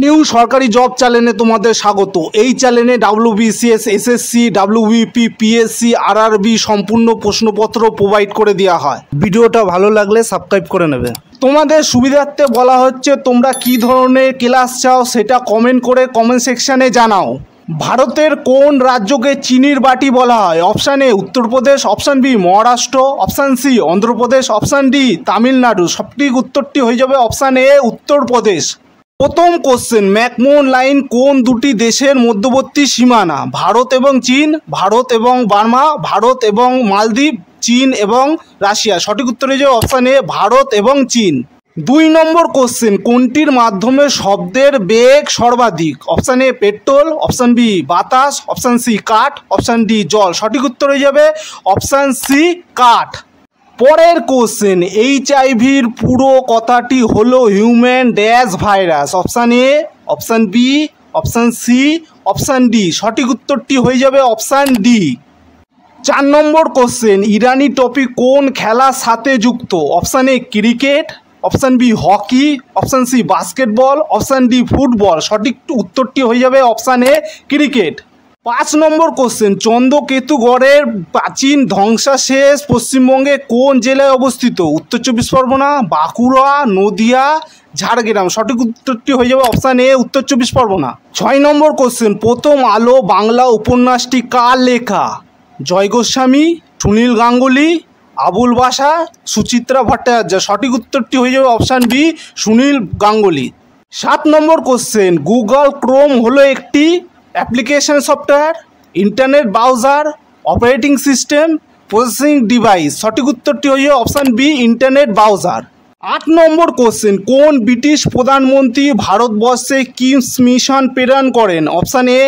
New সরকারি job চ্যানেলে তোমাদের স্বাগত। এই চ্যানেলে WBCS, SSC, WBP, PSC, RRB সম্পূর্ণ প্রশ্নপত্র প্রোভাইড করে দেওয়া হয়। ভিডিওটা ভালো লাগলে সাবস্ক্রাইব করে নেবে। তোমাদের সুবিধার্থে বলা হচ্ছে তোমরা কি ধরনের ক্লাস চাও সেটা কমেন্ট করে কমেন্ট সেকশানে জানাও। ভারতের কোন রাজ্যকে চিনির বাটি বলা হয়? Option A Uttar Pradesh, option B Maharashtra, option C Andhra Pradesh, option D Tamil Nadu. সঠিক উত্তরটি হয়ে যাবে অপশান এ উত্তরপ্রদেশ। প্রথম কোশ্চেন, ম্যাকমোহন লাইন কোন দুটি দেশের মধ্যবর্তী সীমানা? ভারত এবং চীন, ভারত এবং বার্মা, ভারত এবং মালদ্বীপ, চীন এবং রাশিয়া। সঠিক উত্তর হয়ে যাবে অপশান এ ভারত এবং চীন। 2 নম্বর কোশ্চেন, কোনটির মাধ্যমে শব্দের বেগ সর্বাধিক? Option A petrol, option B বাতাস, অপশান সি কাঠ, অপশান ডি জল। সঠিক উত্তর হয়ে যাবে অপশান সি কাঠ। পরের কোশ্চেন, এইচআইভির পুরো কথাটি হলো human dash virus. Option A, option B, option C, option D. সঠিক উত্তরটি হয়ে যাবে অপশান ডি। 4 নম্বর কোশ্চেন, ইরানি ট্রফি কোন খেলার সাথে যুক্ত? Option A cricket, option B hockey, option C basketball, option D football. সঠিক উত্তরটি হয়ে যাবে অপশান এ ক্রিকেট। 5 নম্বর কোশ্চেন, চন্দ্রকেতুগড়ের প্রাচীন ধ্বংসাবশেষ পশ্চিমবঙ্গে কোন জেলায় অবস্থিত? উত্তর 24 পরগনা, বাঁকুড়া, নদিয়া, ঝাড়গ্রাম। সঠিক উত্তরটি হয়ে যাবে অপশান এ উত্তর 24 পরগনা। 6 নম্বর কোশ্চেন, প্রথম আলো বাংলা উপন্যাসটি কার লেখা? জয় গোস্বামী, সুনীল গাঙ্গুলি, আবুল বাশা, সুচিত্রা ভট্টাচার্য। সঠিক উত্তরটি হয়ে যাবে অপশান বি সুনীল গাঙ্গুলি। 7 নম্বর কোশ্চেন, গুগল ক্রোম হলো একটি application software, internet browser, operating system, processing device. সঠিক উত্তরটি হয়ে যাবে অপশান বি ইন্টারনেট ব্রাউজার। 8 নম্বর কোশ্চেন, কোন ব্রিটিশ প্রধানমন্ত্রী ভারতবর্ষে কিমস মিশন প্রেরণ করেন? Option A,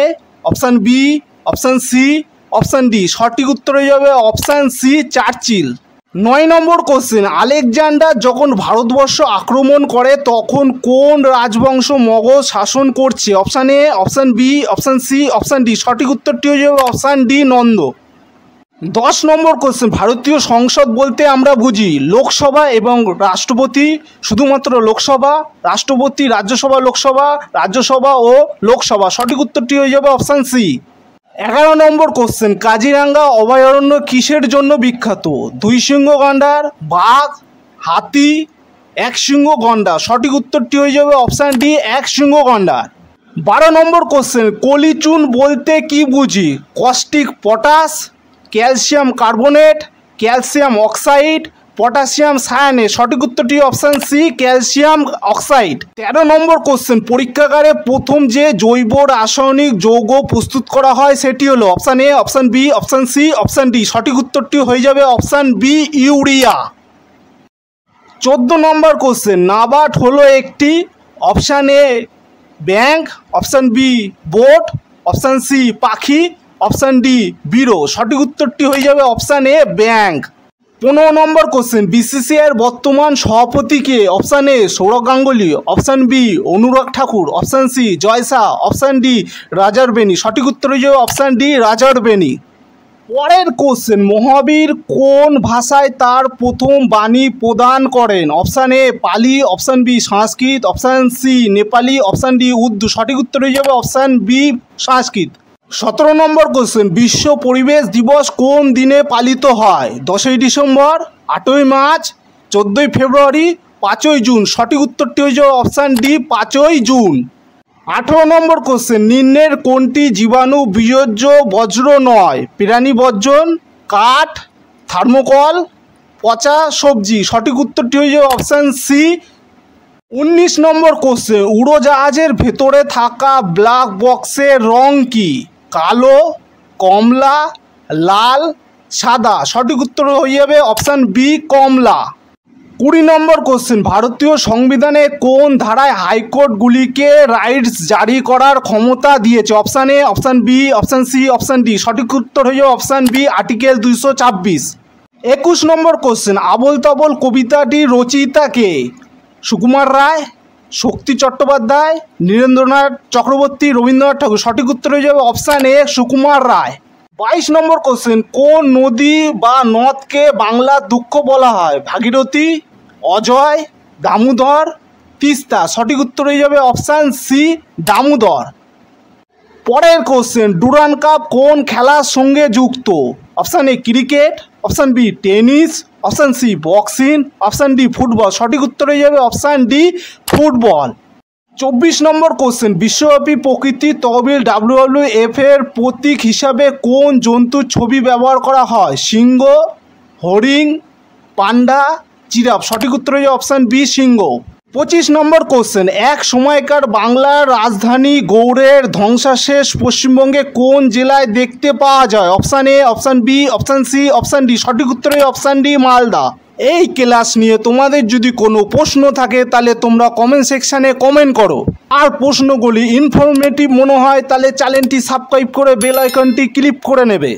option B, option C, option D. সঠিক উত্তর হয়ে যাবে অপশান সি চার্চিল। 9 নম্বর কোশ্চেন, আলেকজান্ডার যখন ভারতবর্ষ আক্রমণ করে তখন কোন রাজবংশ মগধ শাসন করছে? Option A, option B, option C, option D. সঠিক উত্তরটি হয়ে যাবে অপশান ডি নন্দ। 10 নম্বর কোশ্চেন, ভারতীয় সংসদ বলতে আমরা বুঝি লোকসভা এবং রাষ্ট্রপতি, শুধুমাত্র লোকসভা, রাষ্ট্রপতি, রাজ্যসভা, লোকসভা, রাজ্যসভা ও লোকসভা। সঠিক উত্তরটি হয়ে যাবে অপশান সি। 11 নম্বর কোশ্চেন, কাজিরাঙ্গা অভয়ারণ্য কিসের জন্য বিখ্যাত? 2 সিংহ গন্ডার, বাঘ, হাতি, 1 সিংহ গন্ডার। সঠিক উত্তরটি হয়ে যাবে অপশান ডি 1 সিংহ গন্ডার। 12 নম্বর কোশ্চেন, কলিচুন বলতে কি বুঝি? Caustic potash, calcium carbonate, calcium oxide, potassium cyanate. সঠিক উত্তরটি অপশান সি ক্যালসিয়াম অক্সাইড। 13 নম্বর কোশ্চেন, পরীক্ষাগারে প্রথম যে জৈব রাসায়নিক যৌগ প্রস্তুত করা হয় সেটি হলো? Option A, option B, option C, option D. সঠিক উত্তরটি হয়ে যাবে অপশান বি ইউরিয়া। 14 নম্বর কোশ্চেন, নাবার্ড হলো একটি? Option A bank, option B boat, option C পাখি, অপশান ডি বিরো। সঠিক উত্তরটি হয়ে যাবে অপশান এ ব্যাংক। 15 নম্বর কোশ্চেন, বিসিসিআইয়ের বর্তমান সভাপতি কে? Option A Sourav Ganguly, option B Anurag Thakur, option C Jay Shah, option D Roger Binny. সঠিক উত্তর হয়ে যাবে অপশান ডি রাজার বেনি। পরের কোশ্চেন, মহাবীর কোন ভাষায় তার প্রথম বাণী প্রদান করেন? Option A Pali, option B Sanskrit, option C Nepali, option D Urdu. সঠিক উত্তর হয়ে যাবে অপশান বি সংস্কৃত। 17 নম্বর কোশ্চেন, বিশ্ব পরিবেশ দিবস কোন দিনে পালিত হয়? 10ই ডিসেম্বর, 8ই মার্চ, 14ই ফেব্রুয়ারি, 5ই জুন। সঠিক উত্তরটি হয়ে যাবে অপশান ডি 5ই জুন। 18 নম্বর কোশ্চেন, নিম্নের কোনটি জীবাণু বিয়োজ্য বজ্র নয়? প্রাণী বর্জন, কাঠ, থার্মোকল, পচা সবজি। সঠিক উত্তরটি হয়ে যাবে অপশান সি। 19 নম্বর কোশ্চেন, উড়োজাহাজের ভেতরে থাকা ব্ল্যাক বক্সের রং কি? কালো, কমলা, লাল, সাদা। সঠিক উত্তর হয়ে যাবে অপশান বি কমলা। 20 নম্বর কোশ্চেন, ভারতীয় সংবিধানে কোন ধারায় হাইকোর্টগুলিকে রাইটস জারি করার ক্ষমতা দিয়েছে? Option A, option B, option C, option D. সঠিক উত্তর হয়ে যাবে অপশান বি আর্টিকেল 226। 21 নম্বর কোশ্চেন, আবোল তাবোল কবিতাটির রচয়িতা কে? সুকুমার রায়, শক্তি চট্টোপাধ্যায়, নীরেন্দ্রনাথ চক্রবর্তী, রবীন্দ্রনাথ ঠাকুর। সঠিক উত্তর হয়ে যাবে অপশান এ সুকুমার রায়। 22 নম্বর কোশ্চেন, কোন নদী বা নদকে বাংলার দুঃখ বলা হয়? ভাগীরথী, অজয়, দামোদর, তিস্তা। সঠিক উত্তর হয়ে যাবে অপশান সি দামোদর। পরের কোশ্চেন, ডুরান্ড কাপ কোন খেলার সঙ্গে যুক্ত? Option A cricket, option B tennis, option C boxing, option D football. সঠিক উত্তর হয়ে যাবে অপশান ডি ফুটবল। 24 নম্বর কোশ্চেন, বিশ্বব্যাপী প্রকৃতি তহবিল WWF এর প্রতীক হিসাবে কোন জন্তুর ছবি ব্যবহার করা হয়? সিংহ, হরিণ, পান্ডা, জিরাফ। সঠিক উত্তর হয়ে যাবে অপশান বি সিংহ। 25 নম্বর কোশ্চেন, এক সময়কার বাংলার রাজধানী গৌড়ের ধ্বংসাবশেষ পশ্চিমবঙ্গে কোন জেলায় দেখতে পাওয়া যায়? Option A, option B, option C, option D. সঠিক উত্তর হয়ে অপশান ডি মালদা। এই ক্লাস নিয়ে তোমাদের যদি কোনো প্রশ্ন থাকে তাহলে তোমরা কমেন্ট সেকশানে কমেন্ট করো। আর প্রশ্নগুলি ইনফরমেটিভ মনে হয় তাহলে চ্যানেলটি সাবস্ক্রাইব করে বেল আইকনটি ক্লিক করে নেবে।